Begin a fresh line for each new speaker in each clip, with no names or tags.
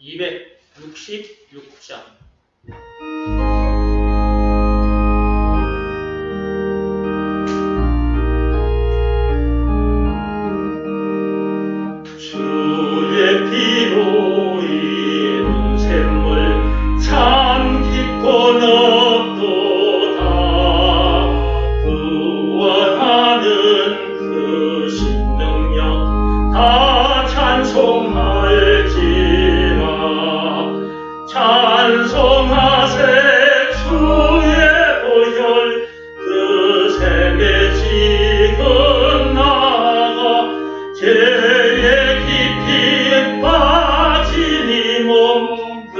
266장. 주의 피로 이룬 샘물 참 깊고 넓도다. 구원하는 그 신능력 다 찬송할지라. 찬송하세 주의 보혈 그 샘에 지금 나가. 죄의 깊이 빠진 이 몸 그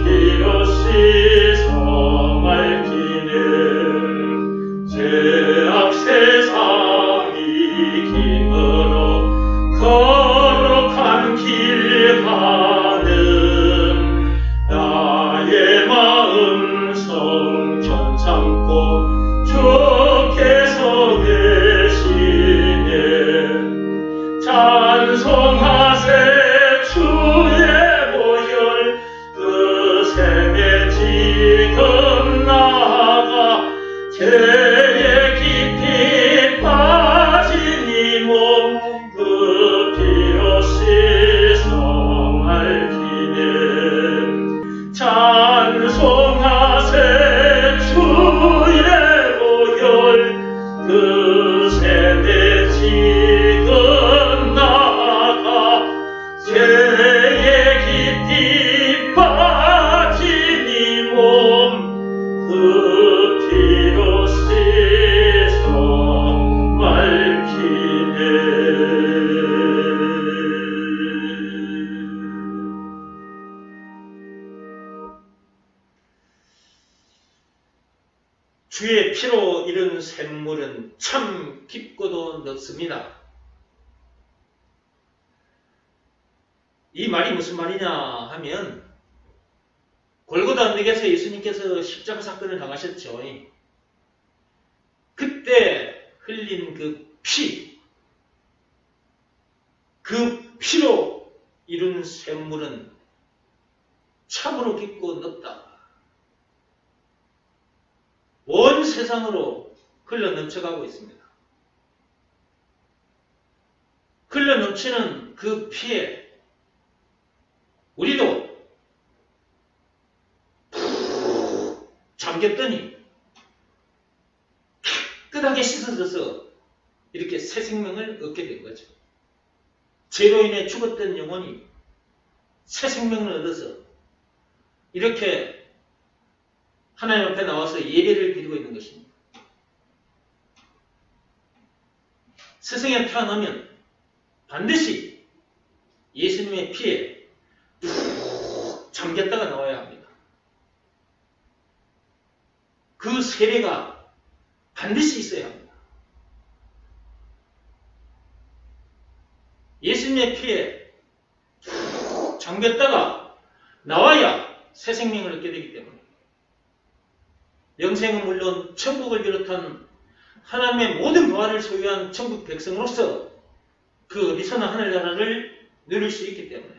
피로 씻어 맑히는 죄악 세상이 힘으로 거룩한 길 가는 나의 마음 성전 삼고 주께서 계시네. 찬송하세 주의 보혈 그 샘에 지금 나가. 죄의 깊이 빠진 이 몸 그 피로 씻어 맑히네. 찬송하세 주의 보혈 그 샘에 지금 나가. 죄의 깊이 빠진 이 몸 그 피로 씻어 맑히네. 주의 피로 이룬 샘물은 참 깊고도 넓습니다. 이 말이 무슨 말이냐 하면, 골고다 언덕에서 예수님께서 십자가 사건을 당하셨죠. 그때 흘린 그 피로 이룬 샘물은 참으로 깊고 넓다. 온 세상으로 흘러 넘쳐가고 있습니다. 흘러 넘치는 그 피에 우리도 푹 잠겼더니 깨끗하게 씻어져서 이렇게 새 생명을 얻게 된 거죠. 죄로 인해 죽었던 영혼이 새 생명을 얻어서 이렇게 하나님 앞에 나와서 예배를 드리고 있는 것입니다. 세상에 태어나면 반드시 예수님의 피에 푹 잠겼다가 나와야 합니다. 그 세례가 반드시 있어야 합니다. 예수님의 피에 푹 잠겼다가 나와야 새 생명을 얻게 되기 때문에 영생은 물론 천국을 비롯한 하나님의 모든 부활을 소유한 천국 백성으로서 그 어리선한 하늘나라를 누릴 수 있기 때문에,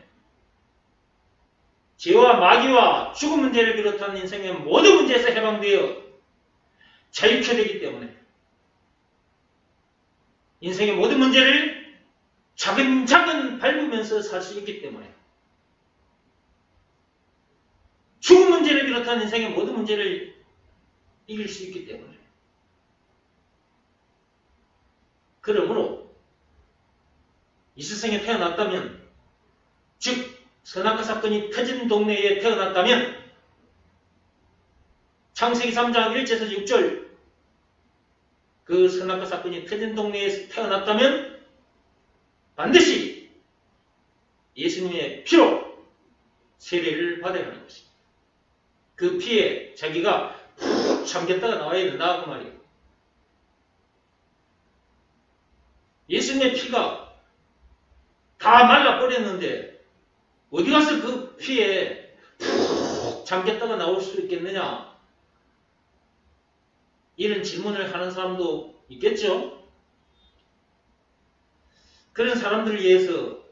죄와 마귀와 죽음 문제를 비롯한 인생의 모든 문제에서 해방되어 자유케 되기 때문에 인생의 모든 문제를 차근차근 밟으면서 살 수 있기 때문에, 죽음 문제를 비롯한 인생의 모든 문제를 이길 수 있기 때문에, 그러므로 이 세상에 태어났다면, 즉 선악과 사건이 터진 동네에 태어났다면, 창세기 3장 1절에서 6절 그 선악과 사건이 터진 동네에 태어났다면 반드시 예수님의 피로 세례를 받아야 하는 것입니다. 그 피에 자기가 푹 잠겼다가 나와야 된다 그 말이에요. 예수님의 피가 다 말라버렸는데 어디 가서 그 피에 푹 잠겼다가 나올 수 있겠느냐, 이런 질문을 하는 사람도 있겠죠. 그런 사람들을 위해서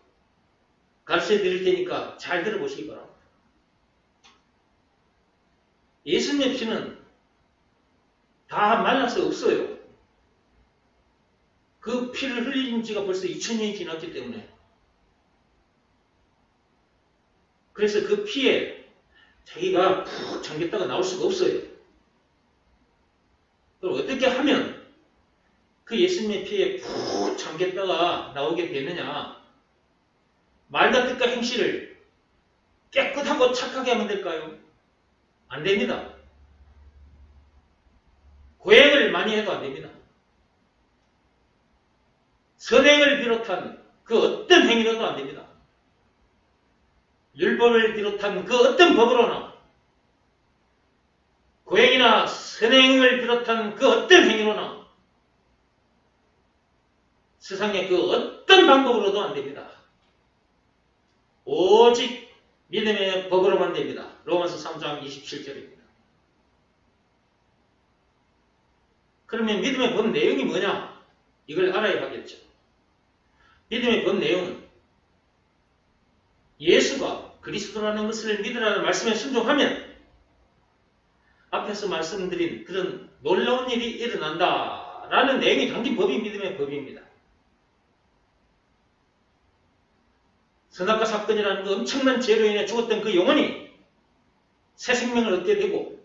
가르쳐 드릴 테니까 잘 들어보시기 바랍니다. 예수님 피는 다 말라서 없어요. 그 피를 흘린 지가 벌써 2000년이 지났기 때문에. 그래서 그 피에 자기가 푹 잠겼다가 나올 수가 없어요. 그럼 어떻게 하면 그 예수님의 피에 푹 잠겼다가 나오게 되느냐? 말과 뜻과 행실을 깨끗하고 착하게 하면 될까요? 안 됩니다. 고행을 많이 해도 안 됩니다. 선행을 비롯한 그 어떤 행위로도 안 됩니다. 율법을 비롯한 그 어떤 법으로나 고행이나 선행을 비롯한 그 어떤 행위로나 세상의 그 어떤 방법으로도 안 됩니다. 오직 믿음의 법으로만 됩니다. 로마서 3장 27절입니다. 그러면 믿음의 법 내용이 뭐냐? 이걸 알아야겠죠. 믿음의 법 내용은 예수가 그리스도라는 것을 믿으라는 말씀에 순종하면 앞에서 말씀드린 그런 놀라운 일이 일어난다라는 내용이 담긴 법이 믿음의 법입니다. 선악과 사건이라는 그 엄청난 죄로 인해 죽었던 그 영혼이 새 생명을 얻게 되고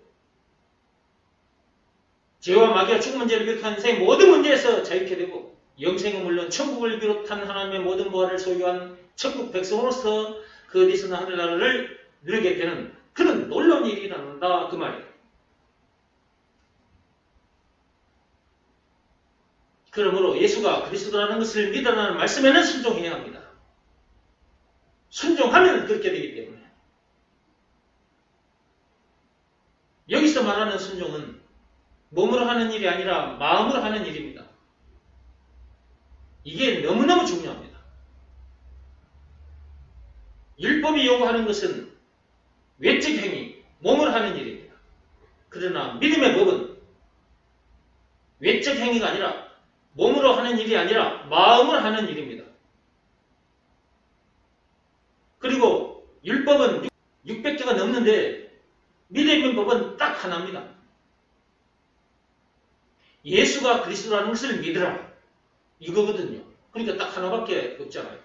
죄와 마귀와 죽은 문제를 비롯한 인생의 모든 문제에서 자유케 되고 영생은 물론 천국을 비롯한 하나님의 모든 보화를 소유한 천국 백성으로서 그 어디서나 하늘나라를 누리게 되는 그런 놀라운 일이 일어난다 그 말이에요. 그러므로 예수가 그리스도라는 것을 믿으라는 말씀에는 순종해야 합니다. 순종하면 그렇게 되기 때문에. 여기서 말하는 순종은 몸으로 하는 일이 아니라 마음으로 하는 일입니다. 이게 너무너무 중요합니다. 율법이 요구하는 것은 외적 행위, 몸으로 하는 일입니다. 그러나 믿음의 법은 외적 행위가 아니라 몸으로 하는 일이 아니라 마음으로 하는 일입니다. 그리고 율법은 600개가 넘는데 믿음의 법은 딱 하나입니다. 예수가 그리스도라는 것을 믿으라. 이거거든요. 그러니까 딱 하나밖에 없잖아요.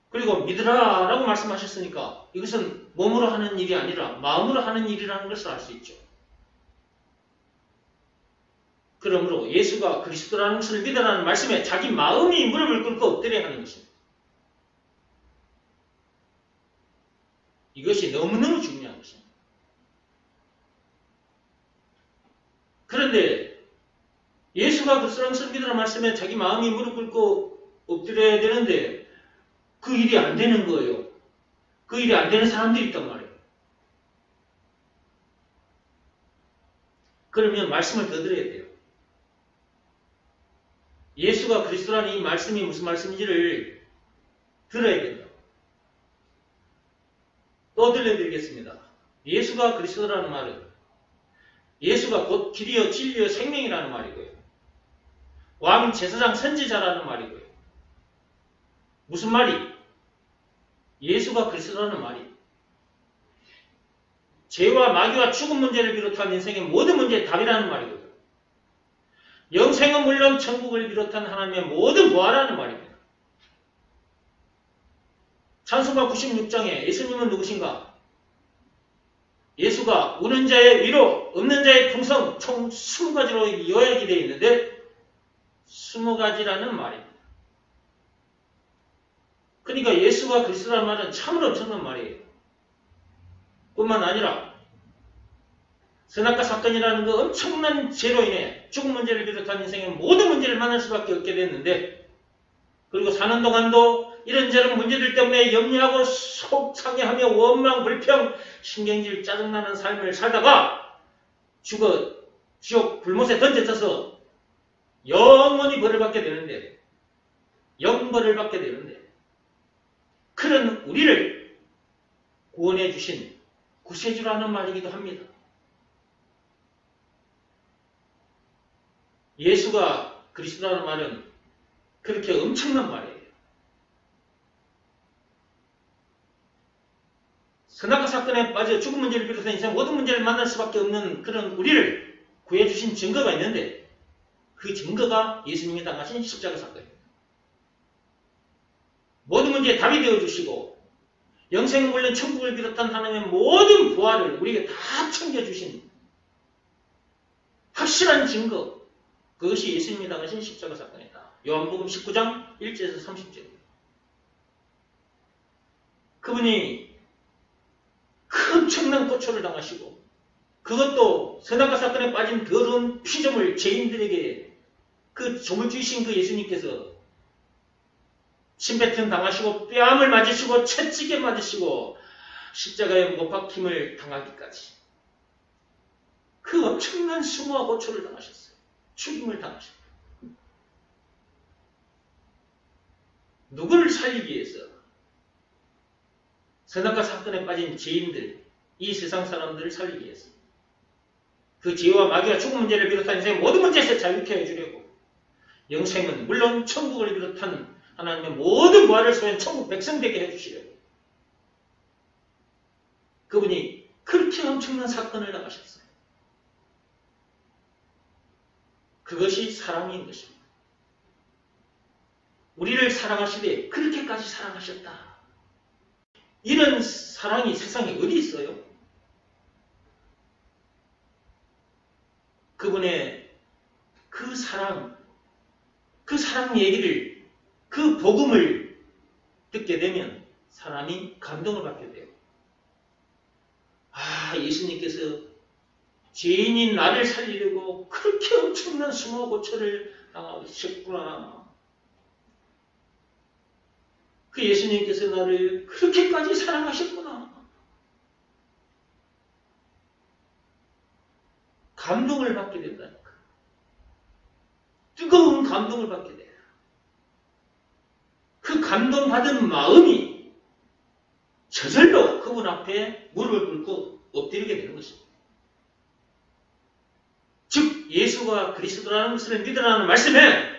그리고 믿으라라고 말씀하셨으니까 이것은 몸으로 하는 일이 아니라 마음으로 하는 일이라는 것을 알 수 있죠. 그러므로 예수가 그리스도라는 것을 믿으라는 말씀에 자기 마음이 무릎을 꿇고 엎드려야 하는 것입니다. 이것이 너무너무 중요한 것입니다. 그런데 예수가 그리스도라는 것을 믿으라는 말씀에 자기 마음이 무릎 꿇고 엎드려야 되는데 그 일이 안 되는 거예요. 그 일이 안 되는 사람들이 있단 말이에요. 그러면 말씀을 더 드려야 돼요. 예수가 그리스도라는 이 말씀이 무슨 말씀인지를 들어야 된다. 또 들려드리겠습니다. 예수가 그리스도라는 말은 예수가 곧 길이요 진리요 생명이라는 말이고요. 왕 제사장 선지자라는 말이고요. 무슨 말이? 예수가 그리스도라는 말이 죄와 마귀와 죽음 문제를 비롯한 인생의 모든 문제의 답이라는 말이고요. 영생은 물론 천국을 비롯한 하나님의 모든 보화라는 말입니다. 찬송가 96장에 예수님은 누구신가? 예수가 우는 자의 위로, 없는 자의 풍성, 총 20가지로 요약이 되어 있는데 20가지라는 말입니다. 그러니까 예수가 그리스도라는 말은 참으로 엄청난 말이에요. 뿐만 아니라 선악과 사건이라는 그 엄청난 죄로 인해 죽음 문제를 비롯한 인생의 모든 문제를 만날 수밖에 없게 됐는데 그리고 사는 동안도 이런저런 문제들 때문에 염려하고 속상해하며 원망, 불평, 신경질, 짜증나는 삶을 살다가 지옥 불못에 던져져서 영원히 벌을 받게 되는데 영벌을 받게 되는데 그런 우리를 구원해 주신 구세주라는 말이기도 합니다. 예수가 그리스도라는 말은 그렇게 엄청난 말이에요. 선악과 사건에 빠져 죽은 문제를 비롯한 인생 모든 문제를 만날 수밖에 없는 그런 우리를 구해주신 증거가 있는데 그 증거가 예수님이 당하신 십자가 사건입니다. 모든 문제에 답이 되어주시고 영생은 물론 천국을 비롯한 하나님의 모든 부활을 우리에게 다 챙겨주신 확실한 증거, 그것이 예수님이 당하신 십자가 사건이다. 요한복음 19장 1절에서 30절. 그분이 큰 엄청난 고초를 당하시고 그것도 선악과 사건에 빠진 더러운 피조물 죄인들에게 그 점을 주신 그 예수님께서 침뱉음 당하시고 뺨을 맞으시고 채찍에 맞으시고 십자가에 못 박힘을 당하기까지 그 엄청난 수모와 고초를 당하셨어요. 죽임을 당하셨어요. 누구를 살리기 위해서? 선악과 사건에 빠진 죄인들, 이 세상 사람들을 살리기 위해서. 그 죄와 마귀와 죽음 문제를 비롯한 인생의 모든 문제에서 자유케 해주려고. 영생은 물론 천국을 비롯한 하나님의 모든 부활을 소유한 천국 백성 되게 해주시려고. 그분이 그렇게 엄청난 사건을 당하셨어요. 그것이 사랑인 것입니다. 우리를 사랑하시되 그렇게까지 사랑하셨다. 이런 사랑이 세상에 어디 있어요? 그분의 그 사랑 얘기를, 그 복음을 듣게 되면 사람이 감동을 받게 돼요. 아, 예수님께서 죄인인 나를 살리려고 그렇게 엄청난 수모 고초를 당하셨구나. 그 예수님께서 나를 그렇게까지 사랑하셨구나. 감동을 받게 된다니까. 뜨거운 감동을 받게 돼요. 그 감동받은 마음이 저절로 그분 앞에 무릎을 꿇고 엎드리게 되는 것입니다. 즉 예수가 그리스도라는 것을 믿으라는 말씀에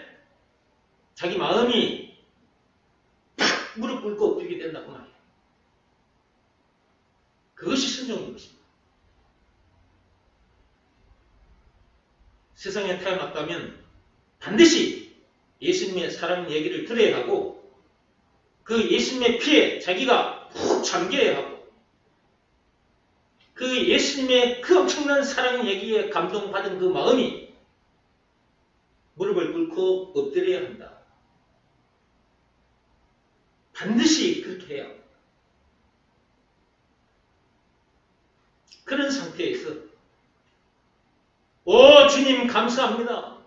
자기 마음이 탁 무릎 꿇고 엎드리게 된다고 말이에요. 그것이 순종인 것입니다. 세상에 태어났다면 반드시 예수님의 사랑 얘기를 들어야 하고 그 예수님의 피에 자기가 푹 잠겨야 하고 그 예수님의 그 엄청난 사랑 얘기에 감동받은 그 마음이 무릎을 꿇고 엎드려야 한다. 반드시 그렇게 해야 합니다. 그런 상태에서 오 주님 감사합니다.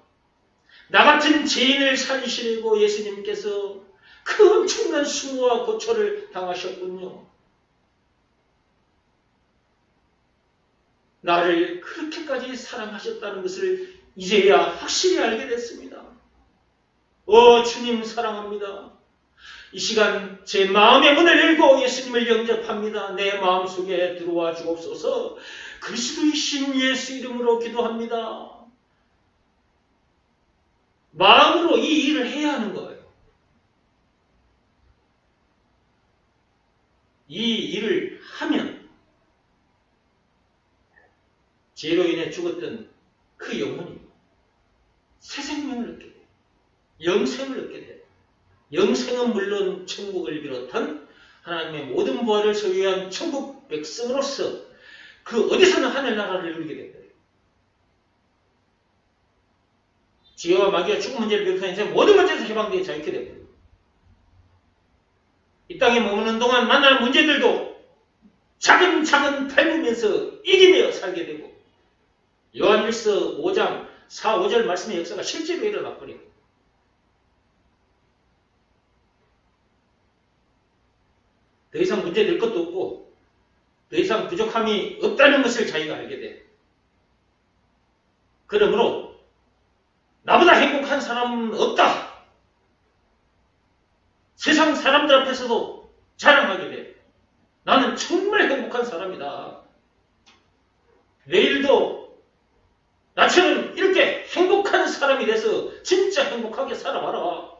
나 같은 죄인을 살리시려고 예수님께서 그 엄청난 수모와 고초를 당하셨군요. 나를 그렇게까지 사랑하셨다는 것을 이제야 확실히 알게 됐습니다. 오 주님 사랑합니다. 이 시간 제 마음의 문을 열고 예수님을 영접합니다. 내 마음속에 들어와 주옵소서. 그리스도이신 예수 이름으로 기도합니다. 마음으로 이 일을 해야 하는 거예요. 이 일을 하면 죄로 인해 죽었던 그 영혼이 새 생명을 얻게 돼요. 영생을 얻게 돼요. 영생은 물론 천국을 비롯한 하나님의 모든 부활을 소유한 천국 백성으로서 그 어디서나 하늘나라를 누리게 됩니다. 죄와 마귀와 죽음 문제를 비롯한 인생 모든 문제에서 해방되어 자유케 됩니다. 이 땅에 머무는 동안 만날 문제들도 차근차근 밟으면서 이기며 살게 되고 요한일서 5장 4, 5절 말씀의 역사가 실제로 일어나버려요. 더 이상 문제될 것도 없고 더 이상 부족함이 없다는 것을 자기가 알게 돼. 그러므로 나보다 행복한 사람은 없다. 세상 사람들 앞에서도 자랑하게 돼. 나는 정말 행복한 사람이다. 내일도 나처럼 이렇게 행복한 사람이 돼서 진짜 행복하게 살아봐라.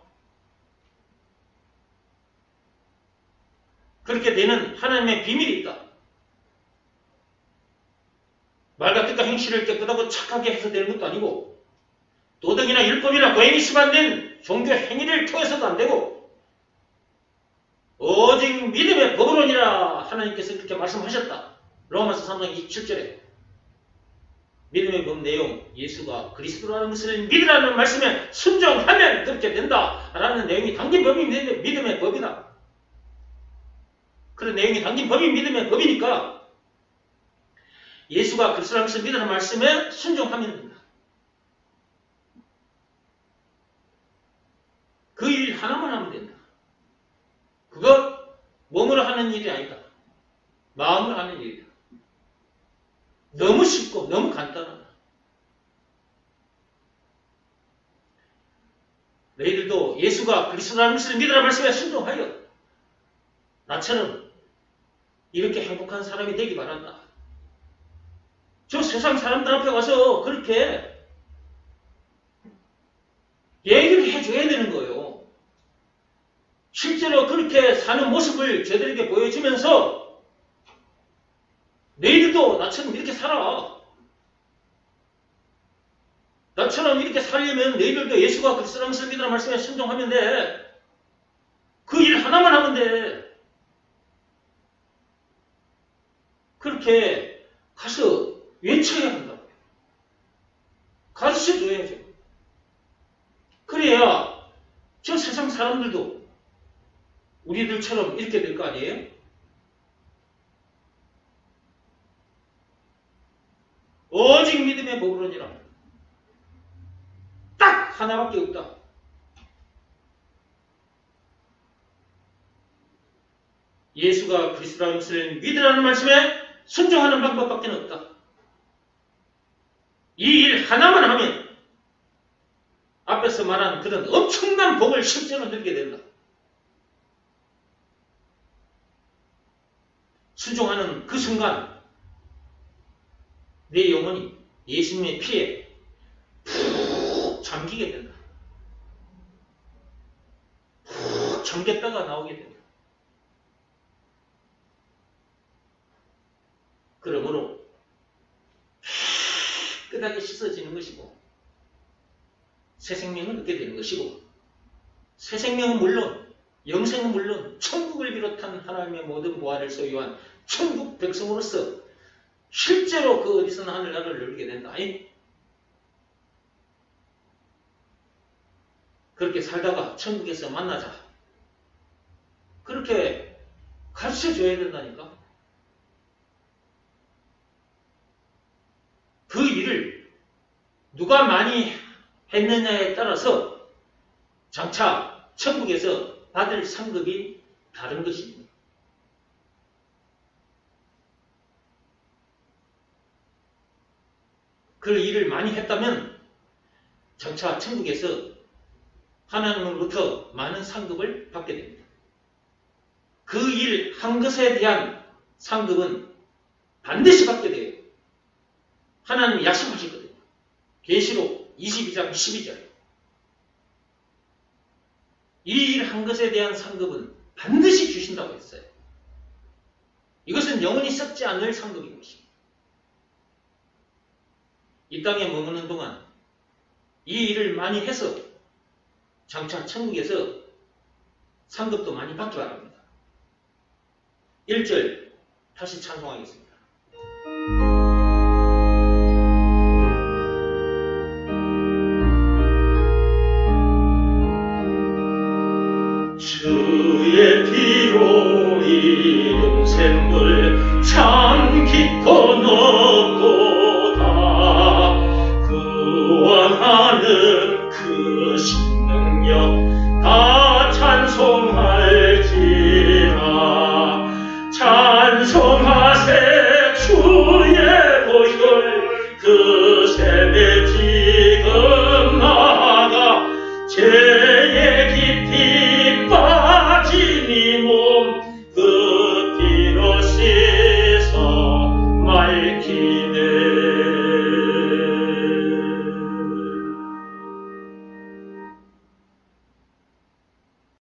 그렇게 되는 하나님의 비밀이 있다. 말과 뜻과 행실을 깨끗하고 착하게 해서 되는 것도 아니고 도덕이나 율법이나 고행이 수반된 종교 행위를 통해서도 안 되고 오직 믿음의 법으로니라 하나님께서 그렇게 말씀하셨다. 로마서 3장 27절에 믿음의 법 내용, 예수가 그리스도라는 것을 믿으라는 말씀에 순종하면 그렇게 된다라는 내용이 담긴 법이 믿음의 법이다. 그런 내용이 담긴 법이 믿음의 법이니까 예수가 그리스도라는 것을 믿으라는 말씀에 순종하면 된다. 그 일 하나만 하면 된다. 그거 몸으로 하는 일이 아니다. 마음으로 하는 일이다. 너무 쉽고 너무 간단하다. 너희들도 예수가 그리스도라는 것을 믿으라는 말씀에 순종하여 나처럼 이렇게 행복한 사람이 되기 바란다. 저 세상 사람들 앞에 가서 그렇게 얘기를 해줘야 되는 거예요. 실제로 그렇게 사는 모습을 저들에게 보여주면서 너희들도 나처럼 이렇게 살아. 나처럼 이렇게 살려면 너희들도 예수가 그리스도라는 것을 믿으라는 말씀에 순종하면 돼. 그 일 하나만 하면 돼. 그렇게 가서 외쳐야 한다고요. 가르쳐줘야죠. 그래야 저 세상 사람들도 우리들처럼 이렇게 될 거 아니에요? 오직 믿음의 법으로니라. 딱 하나밖에 없다. 예수가 그리스도라는 것을 믿으라는 말씀에 순종하는 방법밖에 없다. 이 일 하나만 하면 앞에서 말한 그런 엄청난 복을 실제로 누리게 된다. 순종하는 그 순간 내 영혼이 예수님의 피에 푹 잠기게 된다. 푹 잠겼다가 나오게 된다. 그러므로 깨끗하게 씻어지는 것이고 새 생명을 얻게 되는 것이고 새 생명은 물론 영생은 물론 천국을 비롯한 하나님의 모든 보화를 소유한 천국 백성으로서 실제로 그 어디서나 하늘나라를 누리게 된다. 그렇게 살다가 천국에서 만나자. 그렇게 가르쳐줘야 된다니까. 그 일을 누가 많이 했느냐에 따라서 장차 천국에서 받을 상급이 다른 것입니다. 그 일을 많이 했다면 장차 천국에서 하나님으로부터 많은 상급을 받게 됩니다. 그 일 한 것에 대한 상급은 반드시 받게 돼요. 하나님이 약속하셨거든요. 계시록 22장 12절. 이 일 한 것에 대한 상급은 반드시 주신다고 했어요. 이것은 영원히 썩지 않을 상급인 것입니다. 이 땅에 머무는 동안 이 일을 많이 해서 장차 천국에서 상급도 많이 받기 바랍니다. 1절 다시 찬송하겠습니다. 주의 피로 이룬 샘물 참 깊고 넓